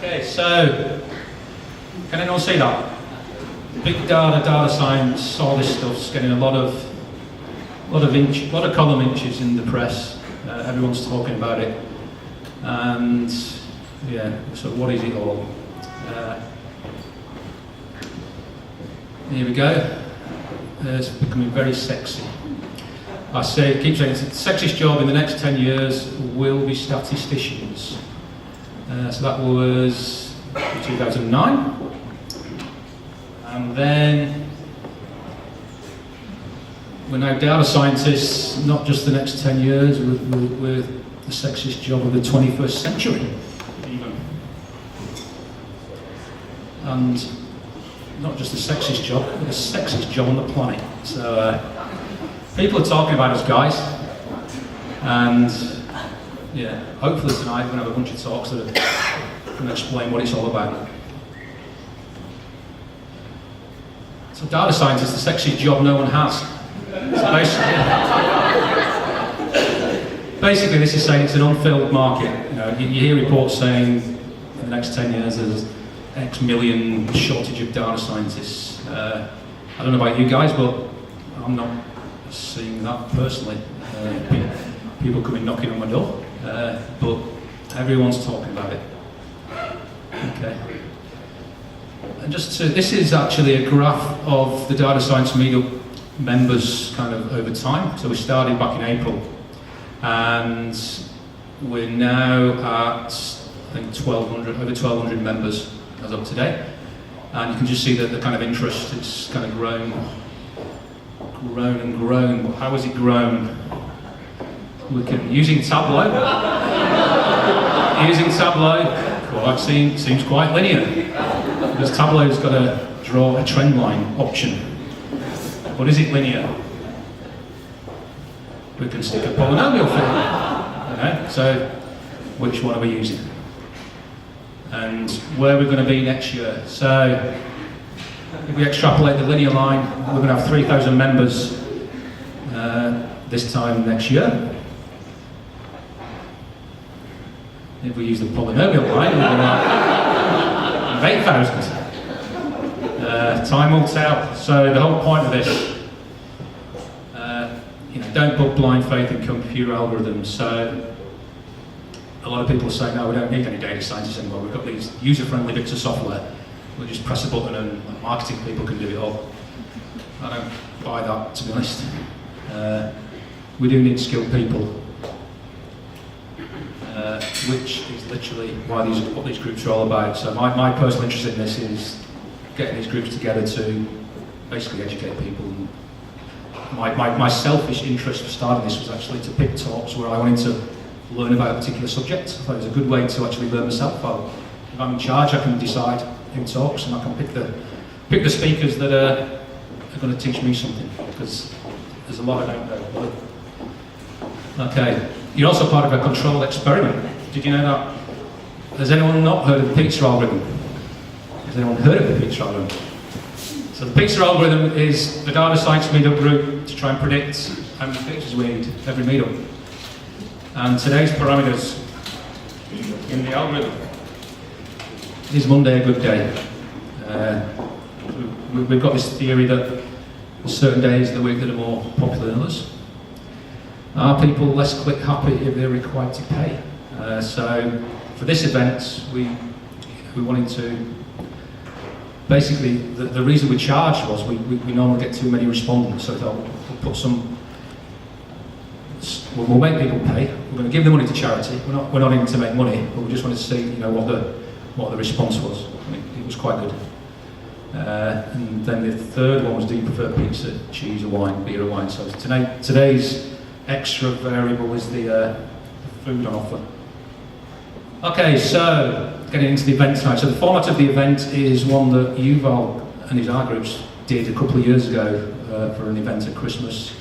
Okay, so can anyone see that? Big data science, all this stuff's getting a lot of column inches in the press. Everyone's talking about it, and yeah. So what is it all? Here we go. It's becoming very sexy. Keep saying it's the sexiest job in the next 10 years will be statisticians. So that was 2009. And then we're now data scientists, not just the next 10 years, we're the sexiest job of the 21st century, even. And not just the sexiest job, but the sexiest job on the planet. So people are talking about us, guys. And yeah, hopefully tonight we're going to have a bunch of talks that are going to explain what it's all about. So data science is the sexiest job no one has. So basically this is saying it's an unfilled market. You know, you hear reports saying in the next 10 years there's X million shortage of data scientists. I don't know about you guys, but I'm not seeing that personally. People coming knocking on my door, but everyone's talking about it. Okay. And this is actually a graph of the data science meetup members kind of over time. So we started back in April, and we're now at I think over 1,200 members as of today. And you can just see that the kind of interest, it's kind of grown and grown. But how has it grown? Using Tableau. Seems quite linear, because Tableau's got to draw a trend line option. But is it linear? We can stick a polynomial figure. Okay, so which one are we using? And where we're going to be next year. So if we extrapolate the linear line, we're going to have 3,000 members this time next year. If we use the polynomial line, we're going to have 8,000. Time will tell. So the whole point of this, don't put blind faith in computer algorithms. So a lot of people are saying, no, we don't need any data scientists anymore. We've got these user-friendly bits of software. We'll just press a button and marketing people can do it all. I don't buy that, to be honest. We do need skilled people, which is literally what these groups are all about. So my personal interest in this is getting these groups together to basically educate people. And my selfish interest for starting this was actually to pick talks where I wanted to learn about a particular subject. I thought it was a good way to actually learn myself. If I'm in charge, I can decide who talks, and I can pick the speakers that are going to teach me something, because there's a lot I don't know. Okay, you're also part of a controlled experiment. Did you know that? Has anyone not heard of the pizza algorithm? Has anyone heard of the pizza algorithm? So the pizza algorithm is the data science meetup group to try and predict how many pizzas we eat every meetup. And today's parameters in the algorithm. Is Monday a good day? We've got this theory that there's certain days of the week that are more popular than others. Are people less click happy if they're required to pay? So for this event, we wanted to, basically the reason we charged was we normally get too many respondents, so we thought we'll make people pay. We're going to give the money to charity. We're not in to make money, but we just wanted to see what the response was. I mean, it was quite good. And then the third one was, do you prefer pizza, cheese or wine, beer or wine? So today's extra variable is the food on offer. Okay, so getting into the event tonight. So the format of the event is one that Yuval and his art groups did a couple of years ago for an event at Christmas.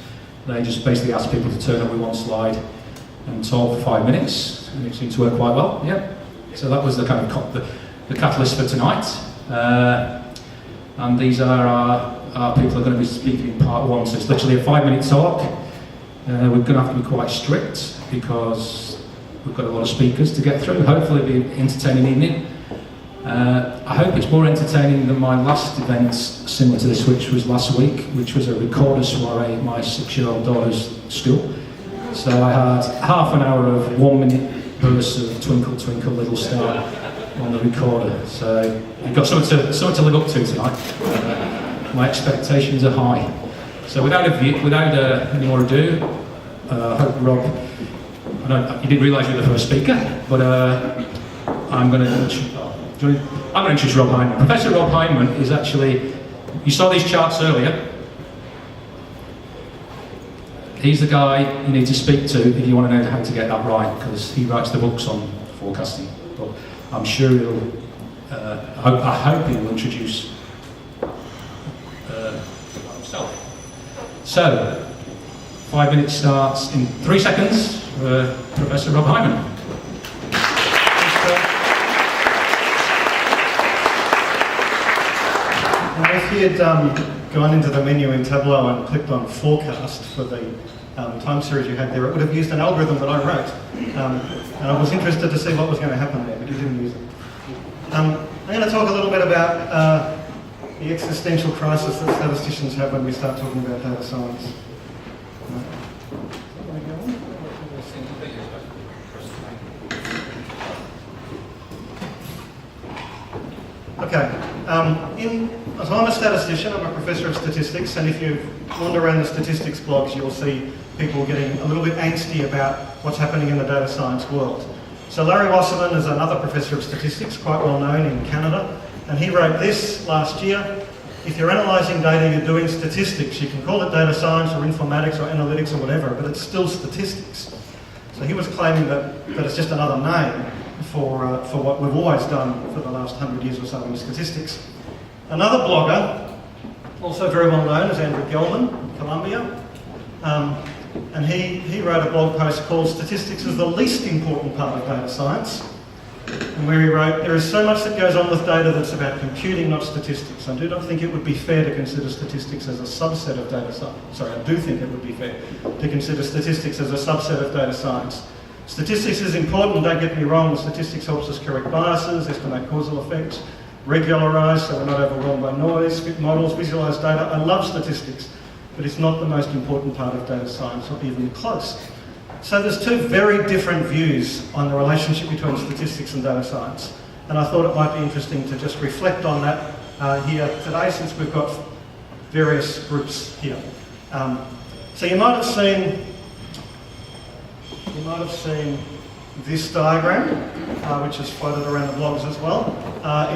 They just basically asked people to turn up with one slide and talk for 5 minutes, and it seemed to work quite well. Yeah. So that was the kind of the catalyst for tonight. And these are our people who are going to be speaking in part one. So it's literally a 5-minute talk. We're going to have to be quite strict because we've got a lot of speakers to get through. Hopefully it'll be an entertaining evening. I hope it's more entertaining than my last event similar to this, which was last week, which was a recorder soiree at my 6-year-old daughter's school. So I had half an hour of 1 minute bursts of Twinkle Twinkle Little Star on the recorder. So you've got something to live up to tonight. My expectations are high. So without any more ado, I hope Rob, I know you didn't realise you were the first speaker, but I'm going to introduce Rob Hyman. Professor Rob Hyman is actually, you saw these charts earlier. He's the guy you need to speak to if you want to know how to get that right, because he writes the books on forecasting. But I'm sure he'll, I hope he will introduce himself. So, 5 minutes starts in 3 seconds for Professor Rob Hyman. Now, if you'd gone into the menu in Tableau and clicked on forecast for the time series you had there, it would have used an algorithm that I wrote. And I was interested to see what was going to happen there, but you didn't use it. I'm going to talk a little bit about the existential crisis that statisticians have when we start talking about data science. Okay, so I'm a statistician, I'm a professor of statistics, and if you wander around the statistics blogs, you'll see people getting a little bit angsty about what's happening in the data science world. So Larry Wasserman is another professor of statistics, quite well known in Canada, and he wrote this last year: if you're analysing data, you're doing statistics. You can call it data science or informatics or analytics or whatever, but it's still statistics. So he was claiming that it's just another name for what we've always done for the last 100 years or so in statistics. Another blogger, also very well known, is Andrew Gelman, Columbia. And he wrote a blog post called "Statistics is the least important part of data science," and where he wrote, "There is so much that goes on with data that's about computing, not statistics. I do not think it would be fair to consider statistics as a subset of data science." Sorry, I do think it would be fair to consider statistics as a subset of data science. Statistics is important, don't get me wrong. Statistics helps us correct biases, estimate causal effects, regularise so we're not overwhelmed by noise, fit models, visualise data. I love statistics, but it's not the most important part of data science, or even close. So there's two very different views on the relationship between statistics and data science, and I thought it might be interesting to just reflect on that here today, since we've got various groups here. So you might have seen this diagram, which is floated around the blogs as well,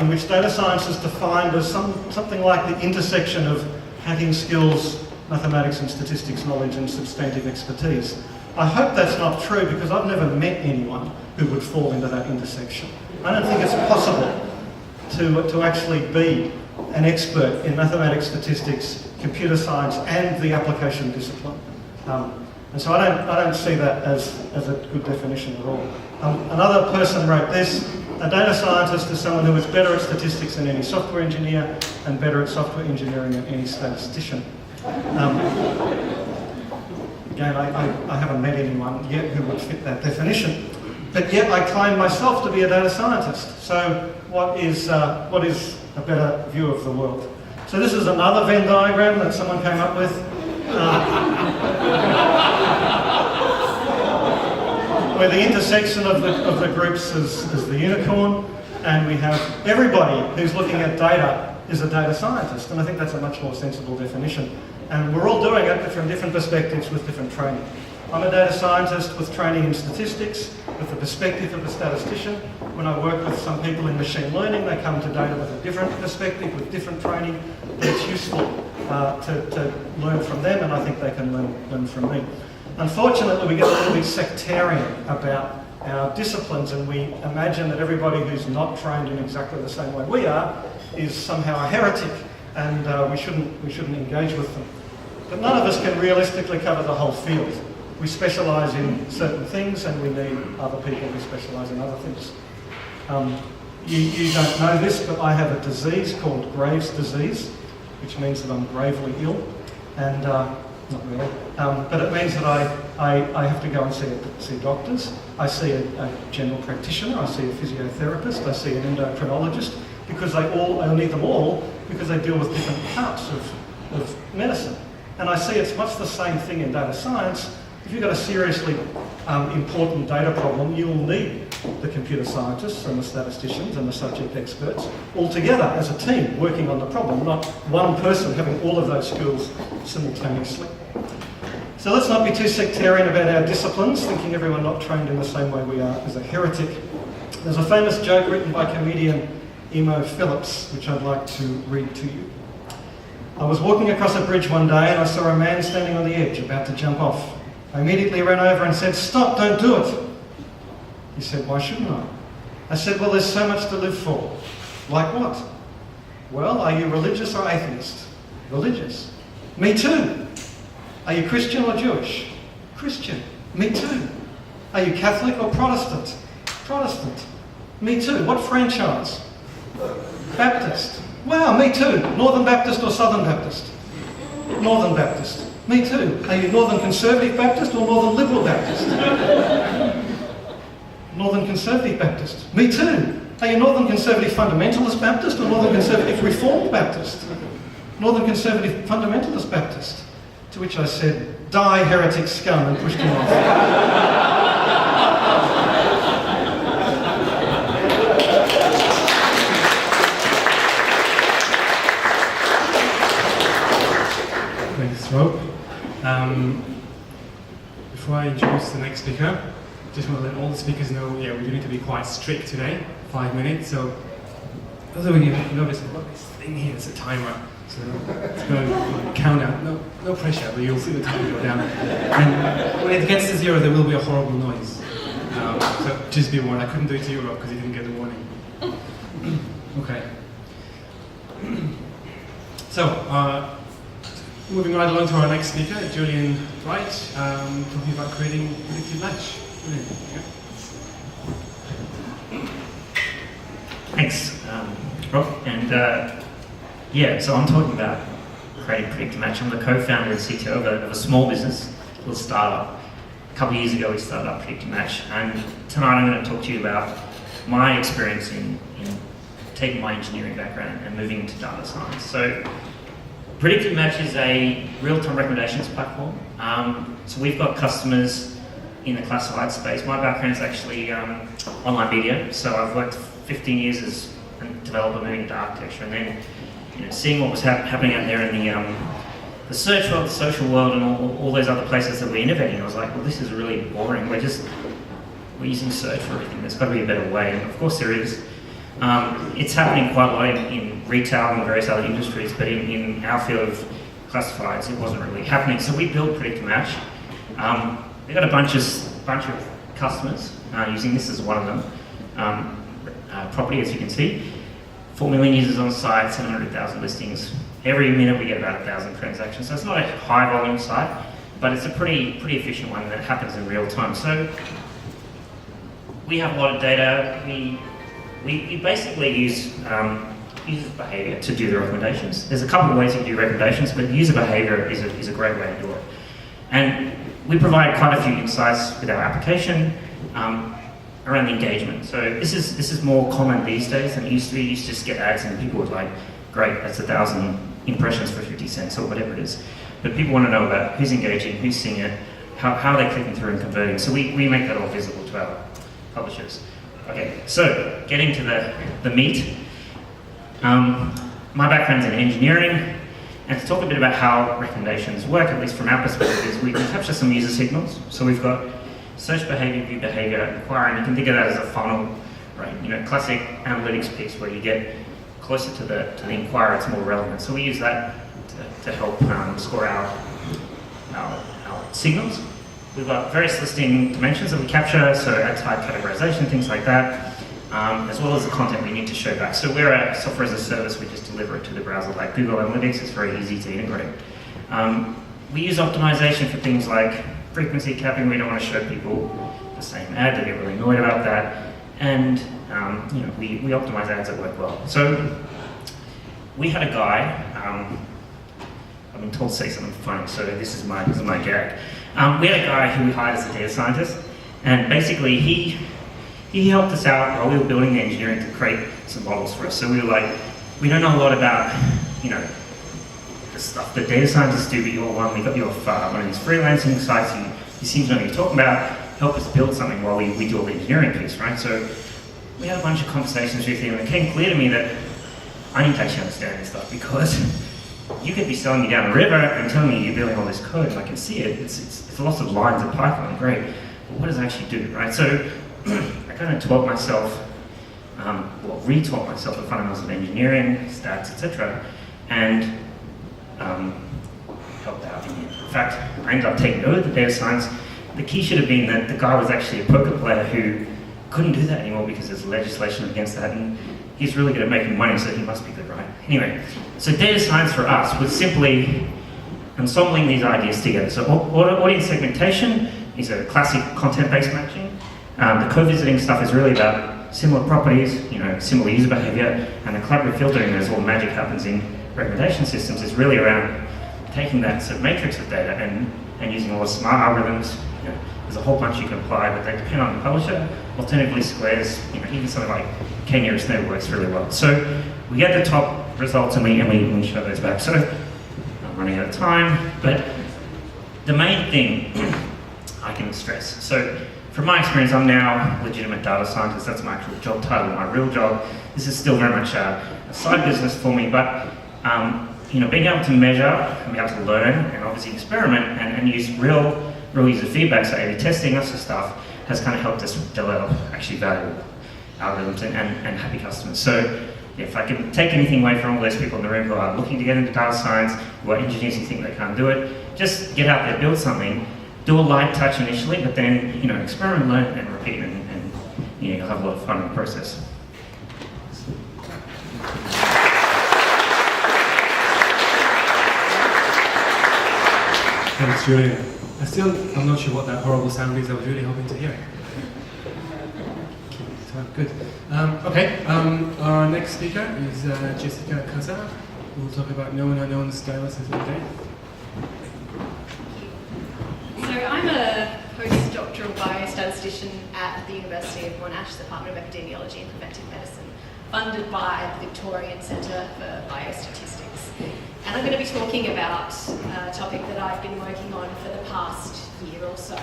in which data science is defined as something like the intersection of hacking skills, mathematics and statistics knowledge, and substantive expertise. I hope that's not true, because I've never met anyone who would fall into that intersection. I don't think it's possible to actually be an expert in mathematics, statistics, computer science, and the application discipline. And so I don't see that as a good definition at all. Another person wrote this: a data scientist is someone who is better at statistics than any software engineer and better at software engineering than any statistician. Again, I haven't met anyone yet who would fit that definition, but yet I claim myself to be a data scientist. So what is a better view of the world? So this is another Venn diagram that someone came up with. Where the intersection of the groups is the unicorn, and we have everybody who's looking at data is a data scientist, and I think that's a much more sensible definition. And we're all doing it from different perspectives with different training. I'm a data scientist with training in statistics, with the perspective of a statistician. When I work with some people in machine learning, they come to data with a different perspective, with different training, but it's useful to learn from them, and I think they can learn from me. Unfortunately, we get a little bit sectarian about our disciplines, and we imagine that everybody who's not trained in exactly the same way we are is somehow a heretic, and we shouldn't engage with them. But none of us can realistically cover the whole field. We specialise in certain things, and we need other people who specialise in other things. You don't know this, but I have a disease called Graves' disease, which means that I'm gravely ill. And not really. But it means that I have to go and see doctors. I see a general practitioner, I see a physiotherapist, I see an endocrinologist, because I need them all because they deal with different parts of medicine. And I see it's much the same thing in data science. If you've got a seriously important data problem, you'll need the computer scientists and the statisticians and the subject experts all together as a team working on the problem, not one person having all of those skills simultaneously. So let's not be too sectarian about our disciplines, thinking everyone not trained in the same way we are is a heretic. There's a famous joke written by comedian Emo Phillips, which I'd like to read to you. I was walking across a bridge one day and I saw a man standing on the edge about to jump off. I immediately ran over and said, "Stop, don't do it." He said, "Why shouldn't I?" I said, "Well, there's so much to live for." "Like what?" "Well, are you religious or atheist?" "Religious." "Me too." "Are you Christian or Jewish?" "Christian." "Me too." "Are you Catholic or Protestant?" "Protestant." "Me too." "What franchise?" "Baptist." "Wow, me too." "Northern Baptist or Southern Baptist?" "Northern Baptist." "Me too." "Are you Northern Conservative Baptist or Northern Liberal Baptist?" "Northern Conservative Baptist." "Me too." "Are you Northern Conservative Fundamentalist Baptist or Northern Conservative Reformed Baptist?" "Northern Conservative Fundamentalist Baptist." To which I said, "Die, heretic scum," and pushed him off. Thanks, Rob. Before I introduce the next speaker, just want to let all the speakers know, we do need to be quite strict today, 5 minutes. So, those of you who notice, I've got this thing here, it's a timer. So it's going to count down. No pressure, but you'll see the timer go down. And when it gets to 0, there will be a horrible noise. So just be warned. I couldn't do it to you, Rob, because you didn't get the warning. Okay. So, moving right along to our next speaker, Julian Wright, talking about creating predictive match. Julian, yeah. Thanks, Rob. And so I'm talking about creating predictive match. I'm the co-founder and CTO of a small business, a little startup. A couple of years ago, we started up Predictive Match, and tonight I'm going to talk to you about my experience in taking my engineering background and moving into data science. So, Predictive Match is a real-time recommendations platform. So we've got customers in the classified space. My background is actually online media, so I've worked 15 years as a developer moving into architecture, and then seeing what was happening out there in the search world, the social world, and all those other places that we're innovating. I was like, well, this is really boring. We're using search for everything. There's got to be a better way, and of course there is. It's happening quite a lot in retail and various other industries, but in our field of classifieds, it wasn't really happening. So we built Predictive Match. We've got a bunch of customers using this as one of them. Property, as you can see, 4 million users on site, 700,000 listings. Every minute we get about 1,000 transactions. So it's not a high volume site, but it's a pretty efficient one that happens in real time. So we have a lot of data. We basically use user behavior to do the recommendations. There's a couple of ways you can do recommendations, but user behavior is a great way to do it. And we provide quite a few insights with our application around the engagement. So this is more common these days than it used to be. You used to just get ads and people would like, great, that's 1,000 impressions for 50 cents or whatever it is. But people want to know about who's engaging, who's seeing it, how they're clicking through and converting. So we make that all visible to our publishers. Okay, so getting to the meat. My background's in engineering, and to talk a bit about how recommendations work, at least from our perspective, is we can capture some user signals. So we've got search behavior, view behavior, inquiry. You can think of that as a funnel, right? Classic analytics piece where you get closer to the inquiry, it's more relevant. So we use that to help score our signals. We've got various listing dimensions that we capture, so ad type, categorization, things like that, as well as the content we need to show back. So we're a software as a service, we just deliver it to the browser like Google Analytics. It's very easy to integrate. We use optimization for things like frequency capping. We don't want to show people the same ad, they get really annoyed about that. And we optimize ads that work well. So we had a guy, I'm told to say something funny, so this is my gag. We had a guy who we hired as a data scientist, and basically he helped us out while we were building the engineering to create some models for us. So we were like, we don't know a lot about, you know, the stuff that data scientists do, but you're one. We got you off one of these freelancing sites. You seem to know what you're talking about. Help us build something while we do all the engineering piece, right? So we had a bunch of conversations with him, and it became clear to me that I need to actually understand this stuff, because you could be selling me down the river and telling me you're building all this code, and I can see it. It's lots of lines of Python, great. But what does it actually do, right? So I kind of taught myself, retaught myself the fundamentals of engineering, stats, etc., and helped out in the end. In fact, I ended up taking over the data science. The key should have been that the guy was actually a poker player who couldn't do that anymore because there's legislation against that, and he's really good at making money, so he must be good, right? Anyway, so data science for us was simply ensembling these ideas together. So audience segmentation is a classic content-based matching. The co-visiting stuff is really about similar properties, you know, similar user behavior, and the collaborative filtering, as all the magic happens in recommendation systems, is really around taking that sort of matrix of data and using all the smart algorithms. You know, there's a whole bunch you can apply, but they depend on the publisher. Alternatively, squares, you know, even something like K-nearest neighbor works really well. So we get the top results and we show those back. So I'm running out of time, but the main thing I can stress. So from my experience, I'm now a legitimate data scientist. That's my actual job title, my real job. This is still very much a side business for me, but you know, being able to measure and be able to learn and obviously experiment and use real user feedback, so A/B testing, that sort of stuff, has kind of helped us develop actually valuable algorithms and happy customers. So if I can take anything away from all those people in the room who are looking to get into data science, who are engineers who think they can't do it, just get out there, build something, do a light touch initially, but then, you know, experiment, learn, and repeat, and you know, you'll have a lot of fun in the process. Thanks, Julian. I'm not sure what that horrible sound is. I was really hoping to hear it. Good. Our next speaker is Jessica Casara, who will talk about known unknowns dialysis of the day. So I'm a postdoctoral biostatistician at the University of Monash, Department of Epidemiology and Preventive Medicine, funded by the Victorian Centre for Biostatistics. And I'm going to be talking about a topic that I've been working on for the past year or so.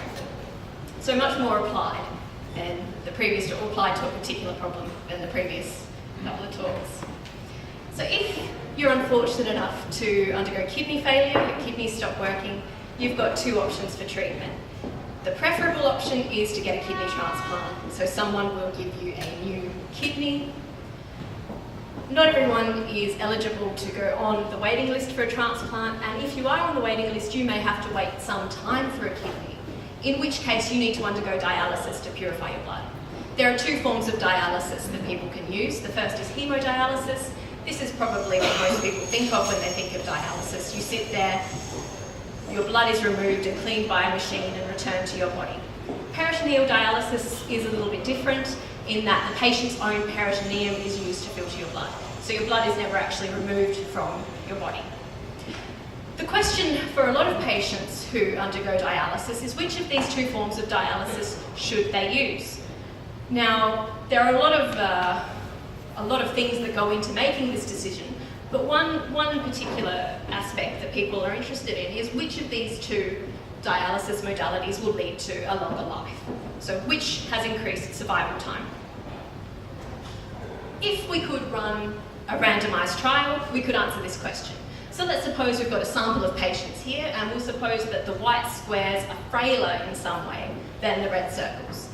So much more applied than the previous, or applied to a particular problem than the previous couple of talks. So if you're unfortunate enough to undergo kidney failure, your kidneys stop working, you've got two options for treatment. The preferable option is to get a kidney transplant. So someone will give you a new kidney. Not everyone is eligible to go on the waiting list for a transplant, and if you are on the waiting list, you may have to wait some time for a kidney, in which case you need to undergo dialysis to purify your blood. There are two forms of dialysis that people can use. The first is hemodialysis. This is probably what most people think of when they think of dialysis. You sit there, your blood is removed and cleaned by a machine and returned to your body. Peritoneal dialysis is a little bit different in that the patient's own peritoneum is used to filter your blood. So your blood is never actually removed from your body. The question for a lot of patients who undergo dialysis is which of these two forms of dialysis should they use? Now, there are a lot of things that go into making this decision, but one particular aspect that people are interested in is which of these two dialysis modalities will lead to a longer life. So which has increased survival time? If we could run a randomised trial, we could answer this question. So let's suppose we've got a sample of patients here, and we'll suppose that the white squares are frailer in some way than the red circles.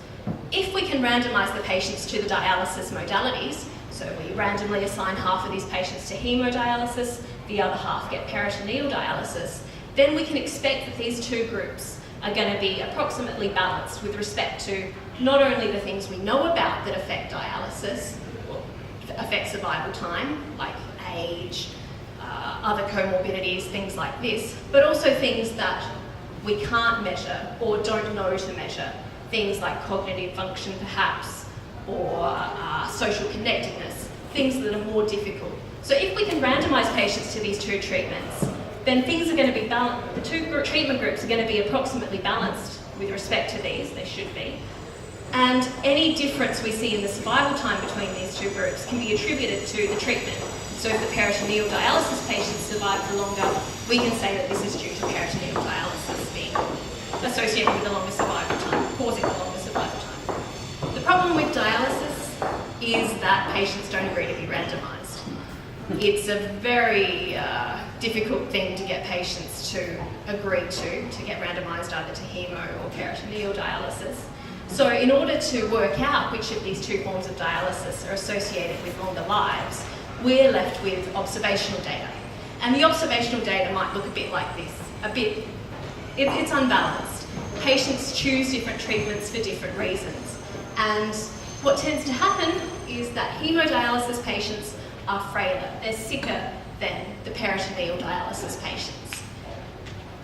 If we can randomise the patients to the dialysis modalities, so we randomly assign half of these patients to hemodialysis, the other half get peritoneal dialysis, then we can expect that these two groups are going to be approximately balanced with respect to not only the things we know about that affect dialysis, or affect survival time, like age, other comorbidities, things like this, but also things that we can't measure or don't know to measure, things like cognitive function perhaps, or social connectedness, things that are more difficult. So if we can randomise patients to these two treatments, then things are going to be balanced. The two treatment groups are going to be approximately balanced with respect to these, they should be. And any difference we see in the survival time between these two groups can be attributed to the treatment. So if the peritoneal dialysis patients survive for longer, we can say that this is due to peritoneal dialysis being associated with the longer survival time, causing the longer survival time. The problem with dialysis is that patients don't agree to be randomised. It's a very difficult thing to get patients to agree to get randomised either to hemo or peritoneal dialysis. So in order to work out which of these two forms of dialysis are associated with longer lives, we're left with observational data. And the observational data might look a bit like this. It's unbalanced. Patients choose different treatments for different reasons. And what tends to happen is that hemodialysis patients are frailer, they're sicker than the peritoneal dialysis patients.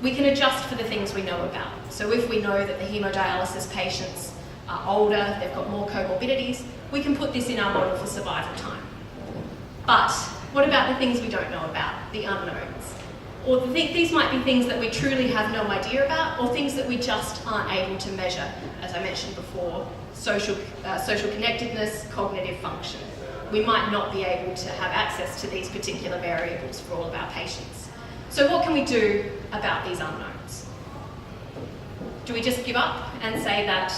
We can adjust for the things we know about. So if we know that the hemodialysis patients are older, they've got more comorbidities, we can put this in our model for survival time. But what about the things we don't know about, the unknowns? Or these might be things that we truly have no idea about, or things that we just aren't able to measure, as I mentioned before, social connectedness, cognitive function. We might not be able to have access to these particular variables for all of our patients. So what can we do about these unknowns? Do we just give up and say that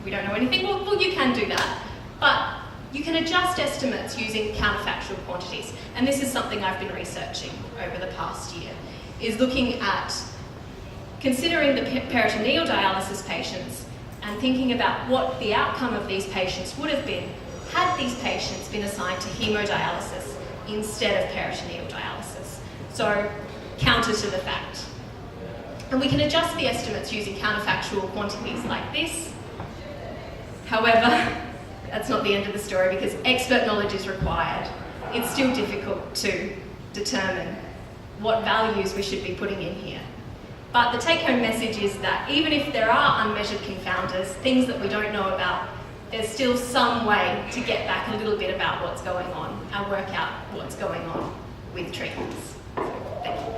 we don't know anything? Well, you can do that, but you can adjust estimates using counterfactual quantities. And this is something I've been researching over the past year, is looking at considering the peritoneal dialysis patients and thinking about what the outcome of these patients would have been had these patients been assigned to hemodialysis instead of peritoneal dialysis. So, counter to the fact. And we can adjust the estimates using counterfactual quantities like this. However, that's not the end of the story because expert knowledge is required. It's still difficult to determine what values we should be putting in here. But the take-home message is that even if there are unmeasured confounders, things that we don't know about, there's still some way to get back a little bit about what's going on and work out what's going on with treatments. Thank you.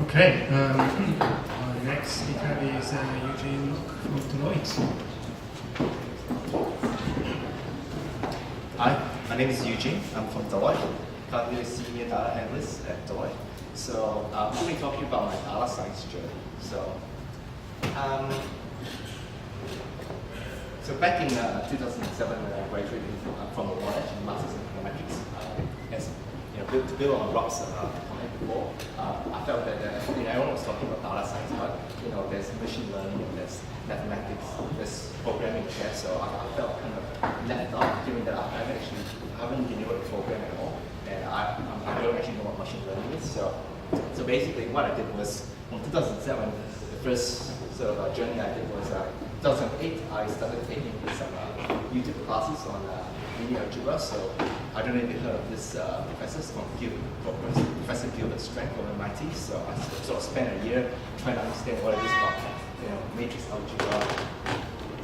Okay, our next speaker is Eugene from Deloitte. Hi, my name is Eugene. I'm from Deloitte, currently a senior data analyst at Deloitte. So I'm going to be talking about my data science journey. So back in 2007, when I graduated from the college in Masters in Econometrics, as to build on Rob's comment before, I felt that everyone was talking about data science, but there's machine learning, there's mathematics, there's programming there. So I felt kind of left out, given that I haven't been able to program at all, and I don't actually know what machine learning is. So basically, what I did was in 2007, the first sort of journey I did was 2008. I started taking some YouTube classes on linear algebra. So I don't know if you heard of this professor from Professor Gilbert Strang from MIT. So I sort of spent a year trying to understand what it is about matrix algebra,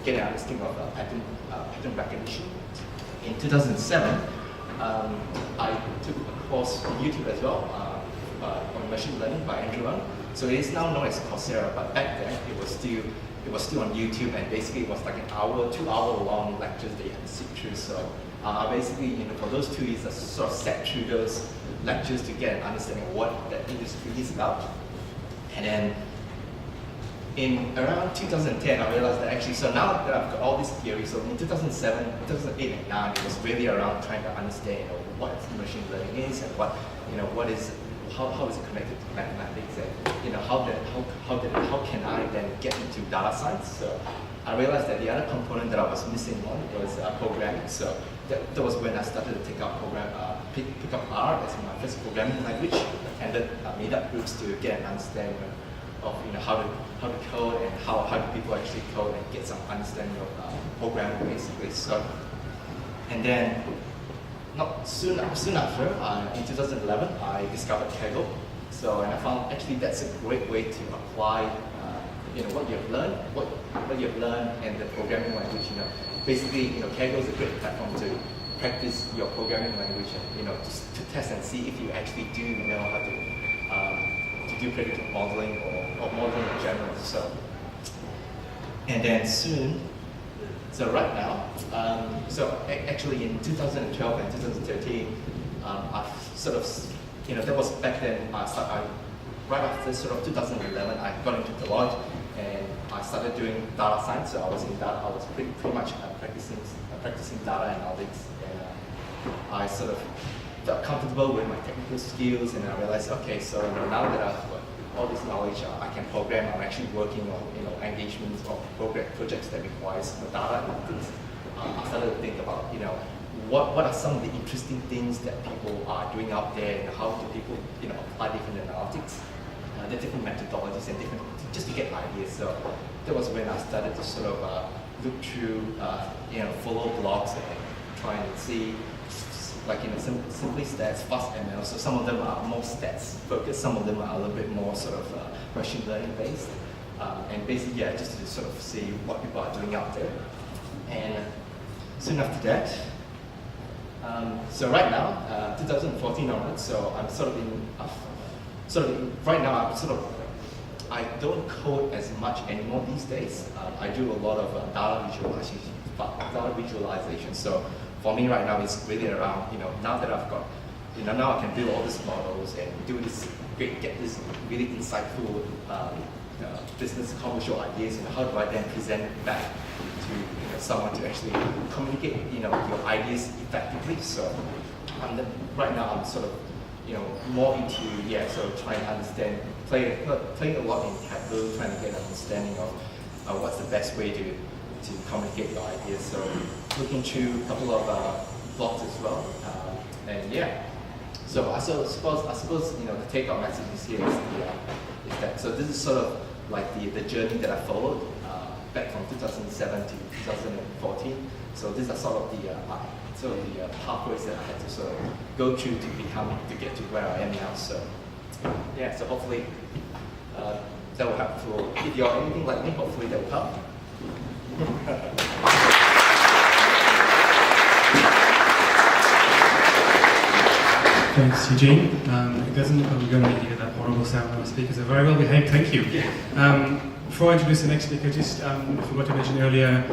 get an understanding of pattern recognition. In 2007, I took a course on YouTube as well on machine learning by Andrew Ng. So it is now known as Coursera, but back then it was still on YouTube, and basically it was like an 2-hour long lectures that you had to sit through. So basically, for those 2 years, I sort of sat through those lectures to get an understanding of what that industry is about. And then in around 2010, I realized that actually, so now that I've got all these theories, so in 2007, 2008, and 2009, it was really around trying to understand, what machine learning is and what is, how is it connected to mathematics, and how can I then get into data science? So I realized that the other component that I was missing on was programming. So that was when I started to take up pick up R as my first programming language, and then made up groups to get an understanding of how to code and how do people actually code and get some understanding of programming basically. So, and then not soon after, in 2011, I discovered Kaggle. So, and I found actually that's a great way to apply what you've learned, what you've learned, and the programming language. Basically, Kaggle is a great platform to practice your programming language, and just to test and see if you actually do know how to do predictive modeling or modeling in general. And then soon. So right now, actually in 2012 and 2013, I've sort of, that was back then. Right after sort of 2011, I got into Deloitte and I started doing data science. So I was in data. I was pretty much practicing data analytics, and I sort of felt comfortable with my technical skills, and I realized, okay, so now that I've got all this knowledge, I can program. I'm actually working on engagements or projects that requires data analytics. I started to think about what are some of the interesting things that people are doing out there, and how do people apply different analytics, the different methodologies, and just to get ideas. So that was when I started to sort of look through follow blogs and try and see. Simply stats, fast ML. So some of them are more stats focused, some of them are a little bit more sort of machine learning based. And basically, just to sort of see what people are doing out there. And soon after that, so right now, 2014 onwards, so I'm right now, I don't code as much anymore these days. I do a lot of data visualization. So for me right now, it's really around, now that I've got, now I can build all these models and do this, get this really insightful business commercial ideas, and how do I then present it back to someone to actually communicate, your ideas effectively. So right now I'm sort of, more into, so trying to understand, playing a lot in Tableau, trying to get an understanding of what's the best way to communicate your ideas. So looking through a couple of blogs as well, and so I suppose the take-home message here is that, so this is sort of like the journey that I followed back from 2007 to 2014. So these are sort of the pathways that I had to sort of go through to get to where I am now. So so hopefully that will help. If you're anything like me, hopefully that will help. Thanks, Eugene. It doesn't look like we're going to hear that horrible sound when the speakers are very well behaved. Thank you. Before I introduce the next speaker, just forgot to mention earlier,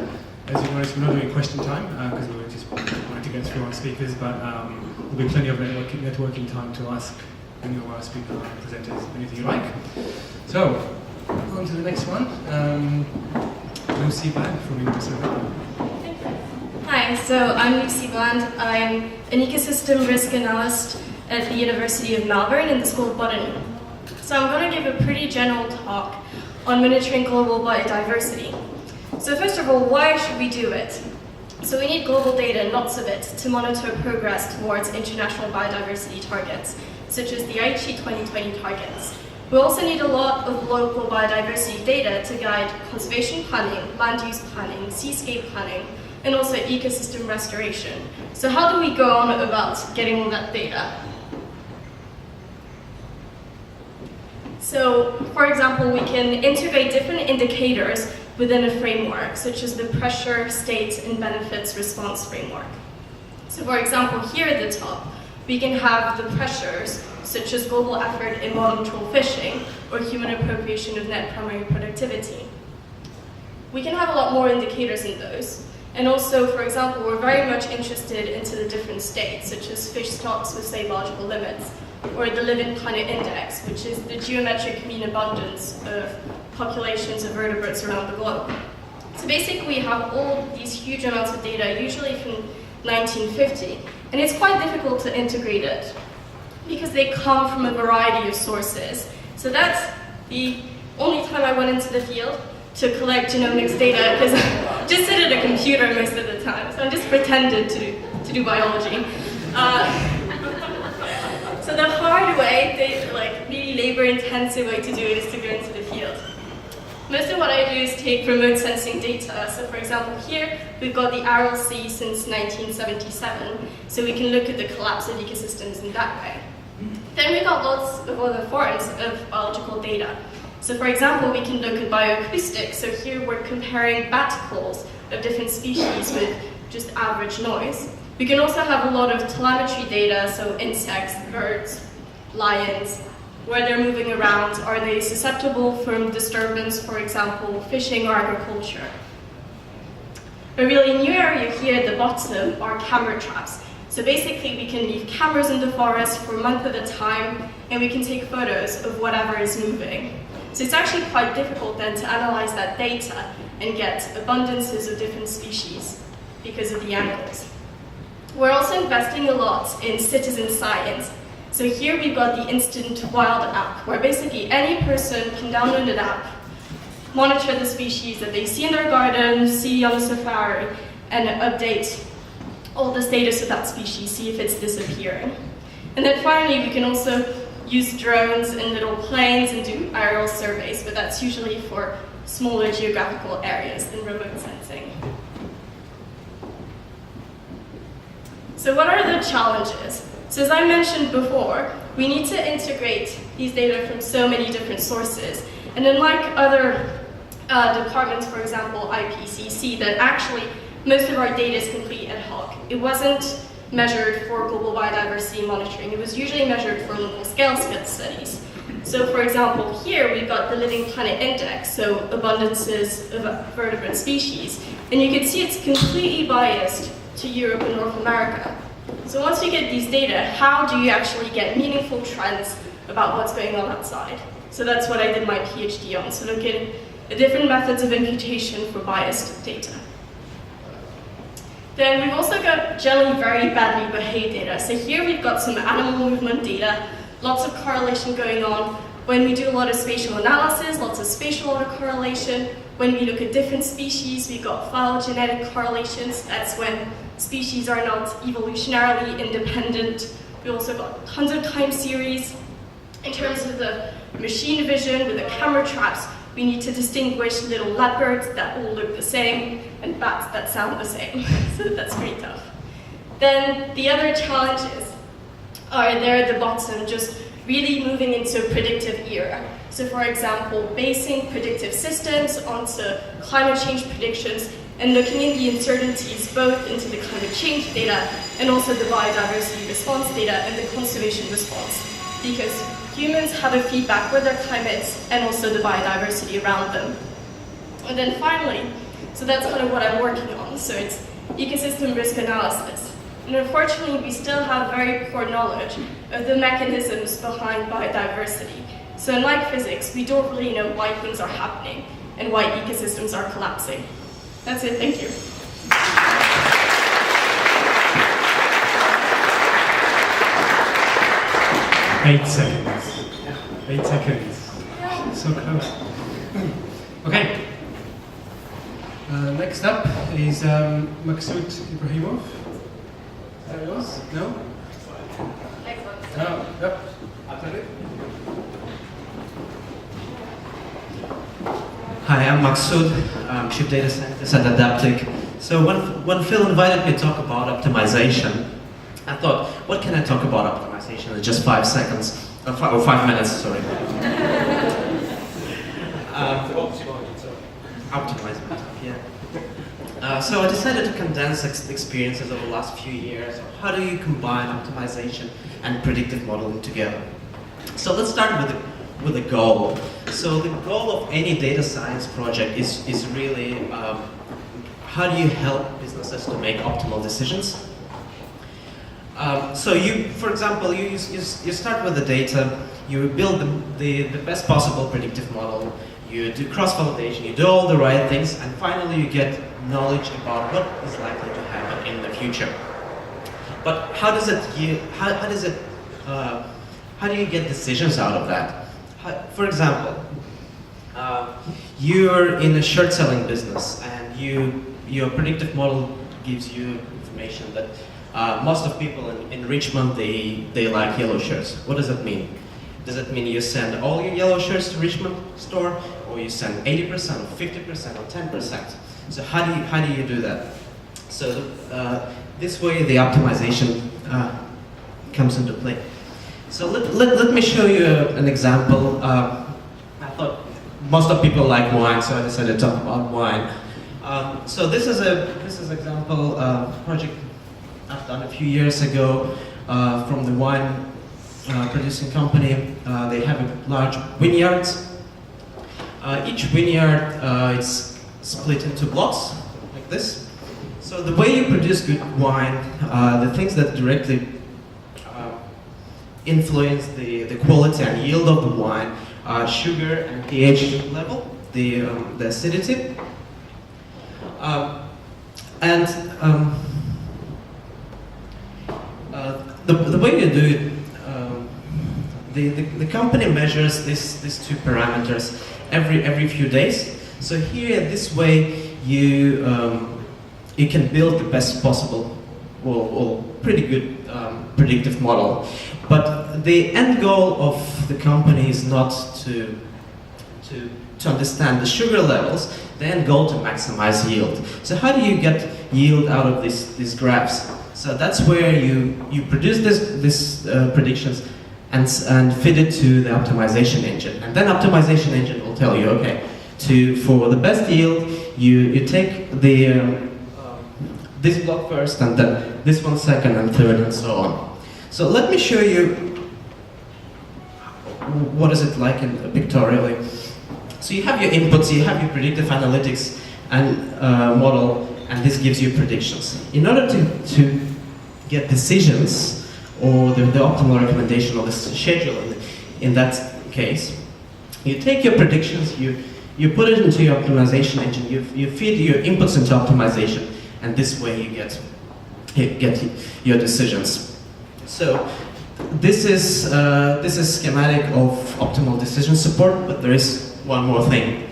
as you noticed, we're not doing question time because we were just wanted to get through our speakers, but there'll be plenty of networking time to ask any of our speaker presenters anything you like. So, on to the next one. Lucy Bland from University of Melbourne. Hi, so I'm Lucy Bland. I'm an ecosystem risk analyst at the University of Melbourne in the School of Botany. So I'm going to give a pretty general talk on monitoring global biodiversity. So first of all, why should we do it? So we need global data, lots of it, to monitor progress towards international biodiversity targets, such as the Aichi 2020 targets. We also need a lot of local biodiversity data to guide conservation planning, land use planning, seascape planning, and also ecosystem restoration. So how do we go on about getting all that data? So, for example, we can integrate different indicators within a framework, such as the pressure, state, and benefits response framework. So, for example, here at the top, we can have the pressures, such as global effort in monotroll fishing or human appropriation of net primary productivity. We can have a lot more indicators in those. And also, for example, we're very much interested into the different states, such as fish stocks with, say, biological limits, or the Living Planet Index, which is the geometric mean abundance of populations of vertebrates around the globe. So basically, we have all these huge amounts of data, usually from 1950, and it's quite difficult to integrate it, because they come from a variety of sources. So that's the only time I went into the field to collect genomics data, because I just sit at a computer most of the time, so I just pretended to do biology. So the hard way, really labor-intensive way to do it is to go into the field. Most of what I do is take remote sensing data. So for example, here we've got the Aral Sea since 1977, so we can look at the collapse of ecosystems in that way. Then we've got lots of other forms of biological data. So for example, we can look at bioacoustics. So here we're comparing bat calls of different species with just average noise. We can also have a lot of telemetry data, so insects, birds, lions, where they're moving around. Are they susceptible from disturbance, for example, fishing or agriculture? A really new area here at the bottom are camera traps. So basically we can leave cameras in the forest for a month at a time, and we can take photos of whatever is moving. So it's actually quite difficult then to analyze that data and get abundances of different species because of the angles. We're also investing a lot in citizen science. So here we've got the Instant Wild app, where basically any person can download an app, monitor the species that they see in their garden, see on a safari, and update all the status of that species, see if it's disappearing. And then finally, we can also use drones and little planes and do aerial surveys, but that's usually for smaller geographical areas than remote sensing. So what are the challenges? So as I mentioned before, we need to integrate these data from so many different sources. And unlike other departments, for example, IPCC, that actually most of our data is completely ad hoc. It wasn't measured for global biodiversity monitoring. It was usually measured for local scale studies. So for example, here we've got the Living Planet Index, so abundances of vertebrate species. And you can see it's completely biased to Europe and North America. So once you get these data, how do you actually get meaningful trends about what's going on outside? So that's what I did my PhD on, so look at the different methods of imputation for biased data. Then we've also got generally very badly behaved data. So here we've got some animal movement data, lots of correlation going on. When we do a lot of spatial analysis, lots of spatial autocorrelation. When we look at different species, we've got phylogenetic correlations. That's when species are not evolutionarily independent. We also got tons of time series. In terms of the machine vision with the camera traps, we need to distinguish little leopards that all look the same and bats that sound the same. So that's pretty tough. Then the other challenges are there at the bottom, just really moving into a predictive era. So for example, basing predictive systems onto climate change predictions and looking in the uncertainties both into the climate change data and also the biodiversity response data and the conservation response. Because humans have a feedback with their climates and also the biodiversity around them. And then finally, so that's kind of what I'm working on, so it's ecosystem risk analysis. And unfortunately, we still have very poor knowledge of the mechanisms behind biodiversity. So unlike physics, we don't really know why things are happening and why ecosystems are collapsing. That's it, thank you. 8 seconds. 8 seconds. So close. Okay. Next up is Maksud Ibrahimov. Is that yours? No? Oh, yep. Hi, I'm Maksud. I'm Chief Data Scientist at Adaptic. So when Phil invited me to talk about optimization, I thought, what can I talk about optimization in just 5 seconds? Or 5 minutes, sorry. Optimizing, yeah. So I decided to condense experiences over the last few years. How do you combine optimization and predictive modeling together? So let's start with the goal. So the goal of any data science project is really how do you help businesses to make optimal decisions? So you, for example, you start with the data, you build the best possible predictive model, you do cross-validation, you do all the right things, and finally you get knowledge about what is likely to happen in the future. But how do you get decisions out of that? For example, you're in a shirt selling business, and your predictive model gives you information that most of people in Richmond, they like yellow shirts. What does that mean? Does that mean you send all your yellow shirts to Richmond store, or you send 80%, or 50%, or 10%? So how do you do that? So this way the optimization comes into play. So let me show you an example. I thought most of people like wine, so I decided to talk about wine. So this is example project I've done a few years ago from the wine producing company. They have a large vineyard. Each vineyard is split into blocks like this. So the way you produce good wine, the things that directly influence the quality and yield of the wine are sugar and pH level, the acidity. The way you do it, the company measures these two parameters every few days. So here, this way, you can build the best possible, or pretty good predictive model. But the end goal of the company is not to understand the sugar levels. The end goal to maximize yield. So how do you get yield out of these graphs? So that's where you produce this predictions and feed it to the optimization engine. And then optimization engine will tell you, okay, for the best yield, you take this block first, and then this one second, and third, and so on. So let me show you what is it like pictorially. So you have your inputs, you have your predictive analytics and model, and this gives you predictions. In order to get decisions, or the optimal recommendation, or the schedule in that case, you take your predictions, you put it into your optimization engine, you feed your inputs into optimization, and this way you get your decisions. So this is schematic of optimal decision support, but there is one more thing.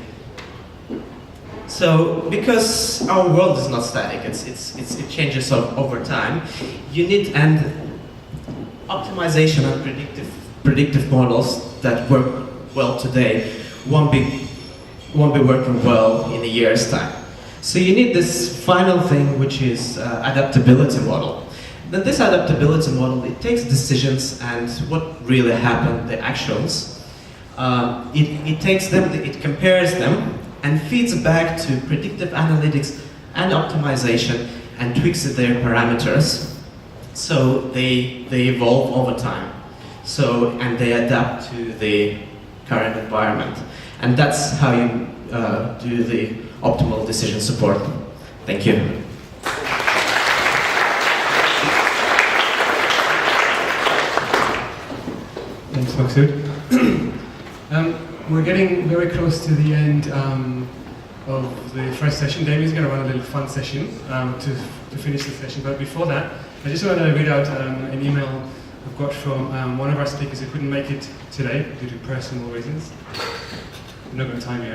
So because our world is not static, it changes over time, you need optimization and predictive models that work well today won't be working well in a year's time. So you need this final thing, which is adaptability model. Then this adaptability model, it takes decisions and what really happened, the actions. It takes them, it compares them, and feeds back to predictive analytics and optimization and tweaks their parameters. So they evolve over time. So, and they adapt to the current environment. And that's how you do the optimal decision support. Thank you. Thanks, Maksud. We're getting very close to the end of the first session. Damien's going to run a little fun session to finish the session. But before that, I just want to read out an email I've got from one of our speakers who couldn't make it today due to personal reasons. I'm not going to time you,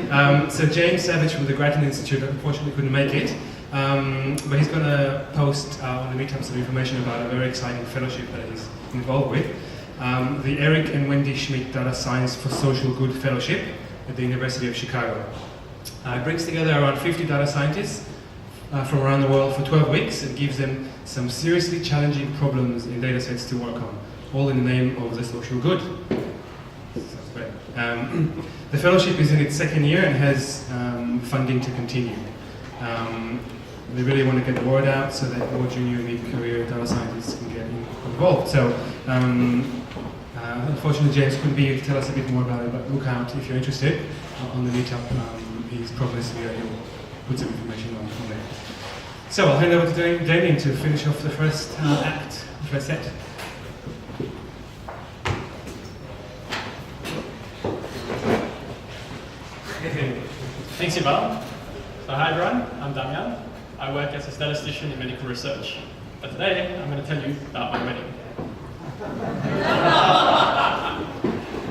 eh? So James Savage from the Grattan Institute unfortunately couldn't make it, but he's going to post on the meetup some information about a very exciting fellowship that he's involved with. The Eric and Wendy Schmidt Data Science for Social Good Fellowship at the University of Chicago. It brings together around 50 data scientists from around the world for 12 weeks and gives them some seriously challenging problems in data sets to work on, all in the name of the social good. Sounds great. The fellowship is in its second year and has funding to continue. They really want to get the word out so that more junior and mid-career data scientists can get involved. So, unfortunately, James couldn't be here to tell us a bit more about it, but look out if you're interested on the meetup. He's promised me that he'll put some information on there. So I'll hand over to Damien to finish off the first act, the first set. Thanks, Ivan. So hi everyone, I'm Damian. I work as a statistician in medical research. But today, I'm going to tell you about my wedding.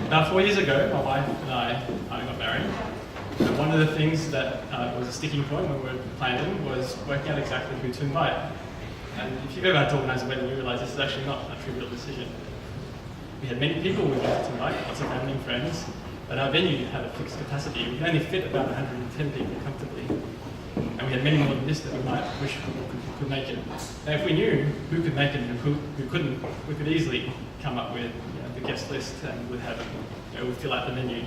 About 4 years ago, my wife and I got married. And one of the things that was a sticking point when we were planning was working out exactly who to invite. And if you've ever had to organise a wedding, you realise this is actually not a trivial decision. We had many people we wanted to invite, lots of family and friends, but our venue had a fixed capacity. We could only fit about 110 people comfortably. And we had many more than this that we might wish could make it. Now, if we knew who could make it and who couldn't, we could easily come up with the guest list and would have we'd fill out the menu.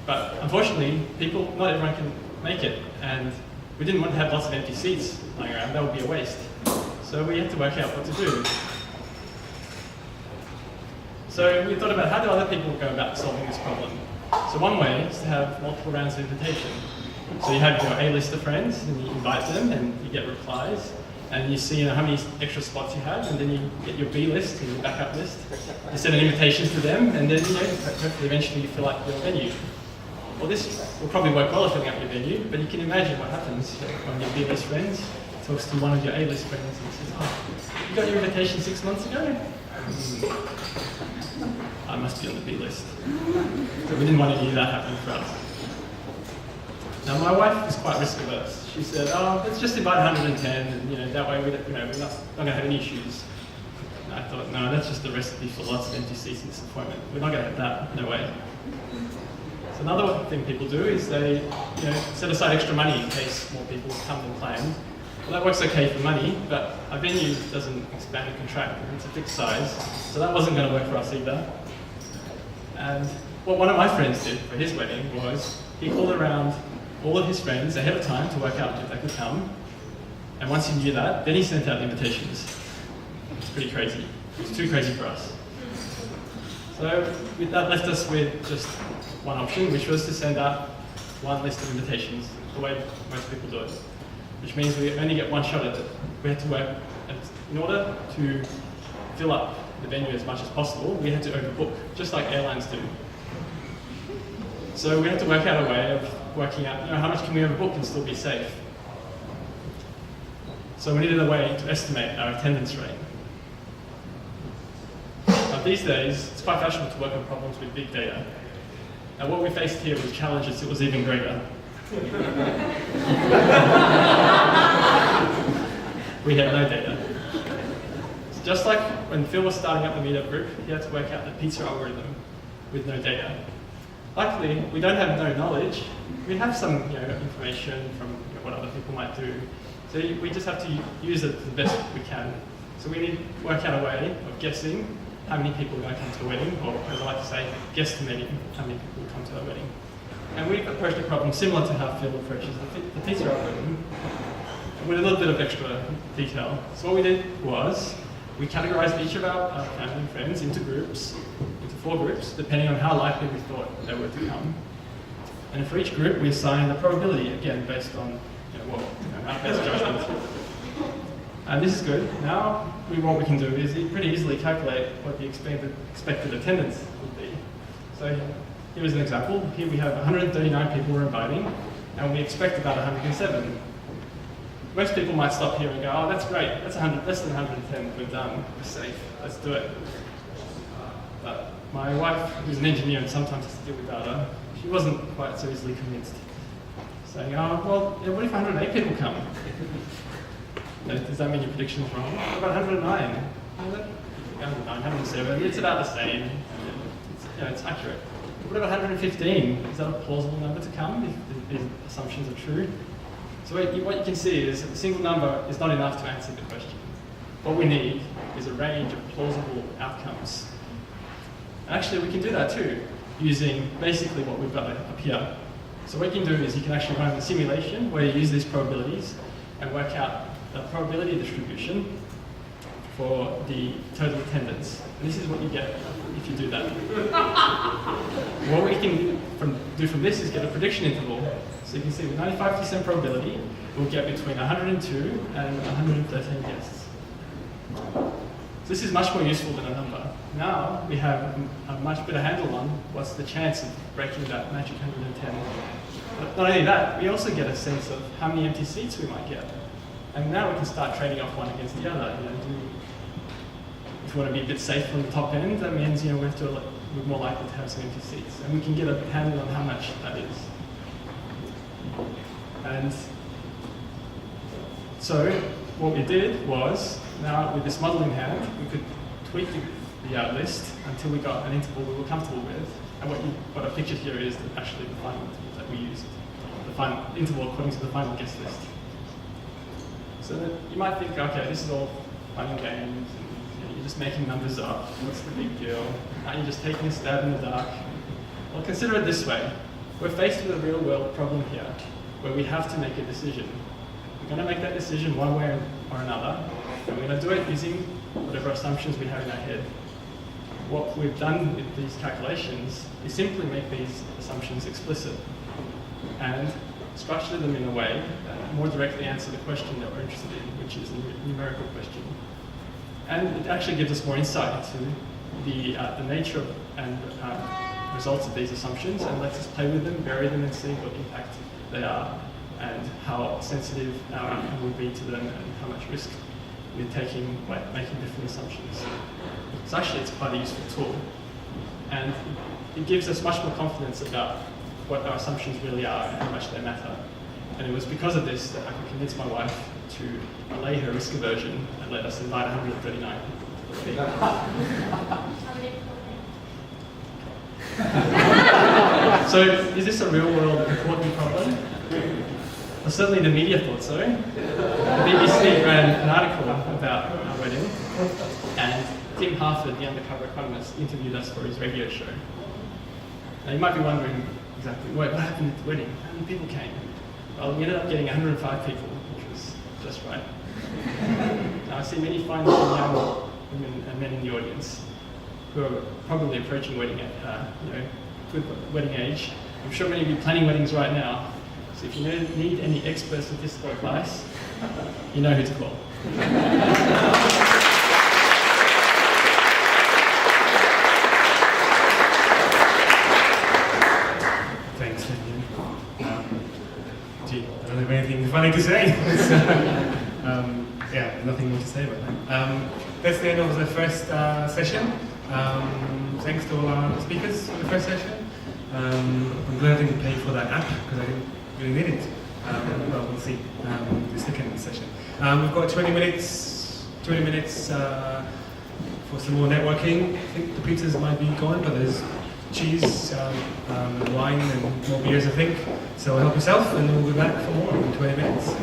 But unfortunately, not everyone can make it, and we didn't want to have lots of empty seats lying around. That would be a waste. So we had to work out what to do. So we thought about how do other people go about solving this problem. So one way is to have multiple rounds of invitation. So you have your A-list of friends, and you invite them, and you get replies, and you see how many extra spots you have, and then you get your B-list and your backup list. You send invitations to them, and then hopefully eventually you fill up your venue. Well, this will probably work well at filling up your venue, but you can imagine what happens when your B-list friends talks to one of your A-list friends and says, "Oh, you got your invitation 6 months ago? I must be on the B-list." So we didn't want any of that happening for us. Now my wife is quite risk averse. She said, "Oh, let's just invite 110, and that way we're not going to have any issues." And I thought, no, that's just a recipe for lots of empty seats and disappointment. We're not going to have that, no way. So another thing people do is they set aside extra money in case more people come than planned. Well, that works okay for money, but our venue doesn't expand and contract, and it's a fixed size, so that wasn't going to work for us either. And what one of my friends did for his wedding was he called around all of his friends ahead of time to work out if they could come, and once he knew that, then he sent out invitations. It's pretty crazy. It was too crazy for us. So that left us with just one option, which was to send out one list of invitations, the way most people do it. Which means we only get one shot at it. We had to work, in order to fill up the venue as much as possible, we had to overbook, just like airlines do. So we had to work out a way of working out, how much can we overbook and still be safe. So we needed a way to estimate our attendance rate. Now these days, it's quite fashionable to work on problems with big data. Now what we faced here was challenges that was even greater. We had no data. It's just like when Phil was starting up the meetup group, he had to work out the pizza algorithm with no data. Luckily, we don't have no knowledge. We have some information from what other people might do. So we just have to use it the best we can. So we need to work out a way of guessing how many people are going to come to a wedding, or as I like to say, guesstimating how many people will come to a wedding. And we approached the problem similar to how Phil approaches the pizza algorithm, with a little bit of extra detail. So what we did was, we categorized each of our family and friends into 4 groups, depending on how likely we thought they were to come. And for each group, we assigned a probability, again, based on our best judgment. And this is good. Now, what we can do is pretty easily calculate what the expected attendance would be. So here is an example. Here we have 139 people we're inviting, and we expect about 107. Most people might stop here and go, "Oh, that's great. That's less than 110. We're done. We're safe. Let's do it." But my wife, who's an engineer and sometimes has to deal with data, she wasn't quite so easily convinced. Saying, "Oh, well, what if 108 people come? Does that mean your prediction's wrong? What about 109? 109, 107, it's about the same. It's accurate. What about 115? Is that a plausible number to come if these assumptions are true?" So what you can see is that a single number is not enough to answer the question. What we need is a range of plausible outcomes. Actually, we can do that too, using basically what we've got up here. So what you can do is you can actually run a simulation where you use these probabilities and work out the probability distribution for the total attendance. And this is what you get if you do that. What we can do from this is get a prediction interval. So you can see with 95% probability, we'll get between 102 and 113 guests. So this is much more useful than a number. Now we have a much better handle on what's the chance of breaking that magic 110. But not only that, we also get a sense of how many empty seats we might get. And now we can start trading off one against the other. If we want to be a bit safe from the top end, that means we're more likely to have some empty seats. And we can get a handle on how much that is. And so what we did was, now with this model in hand, we could tweak the list until we got an interval we were comfortable with. And what I've pictured here is actually the final interval that we used, the final interval according to the final guest list. So that you might think, okay, this is all fun and games, and you're just making numbers up. What's the big deal? Aren't you just taking a stab in the dark? Well, consider it this way. we're faced with a real world problem here where we have to make a decision. We're going to make that decision one way or another, and we're going to do it using whatever assumptions we have in our head. What we've done with these calculations is simply make these assumptions explicit and structure them in a way that more directly answer the question that we're interested in, which is a numerical question. And it actually gives us more insight into the nature and results of these assumptions, and lets us play with them, vary them, and see what impact they are, and how sensitive our outcome will be to them, and how much risk we're taking by making different assumptions. So actually it's quite a useful tool, and it gives us much more confidence about what our assumptions really are and how much they matter. And it was because of this that I could convince my wife to allay her risk aversion and let us invite 139 people. So is this a real world important problem? Well, certainly the media thought so. The BBC ran an article about our wedding, and Tim Harford, the undercover economist, interviewed us for his radio show. Now you might be wondering exactly, what happened at the wedding? How many people came? Well, we ended up getting 105 people, which was just right. Now I see many fine young women and men in the audience who are probably approaching wedding good wedding age. I'm sure many of you are planning weddings right now. So if you need any expert statistical advice, you know who to call. Thanks, Daniel. I don't have anything funny to say. Yeah, nothing more to say about that. That's the end of the first session. Thanks to all our speakers for the first session. I'm glad I didn't pay for that app because I didn't really need it. Well, we'll see the second session. We've got 20 minutes for some more networking. I think the pizzas might be gone, but there's cheese, wine, and more beers, I think. So help yourself, and we'll be back for more in 20 minutes.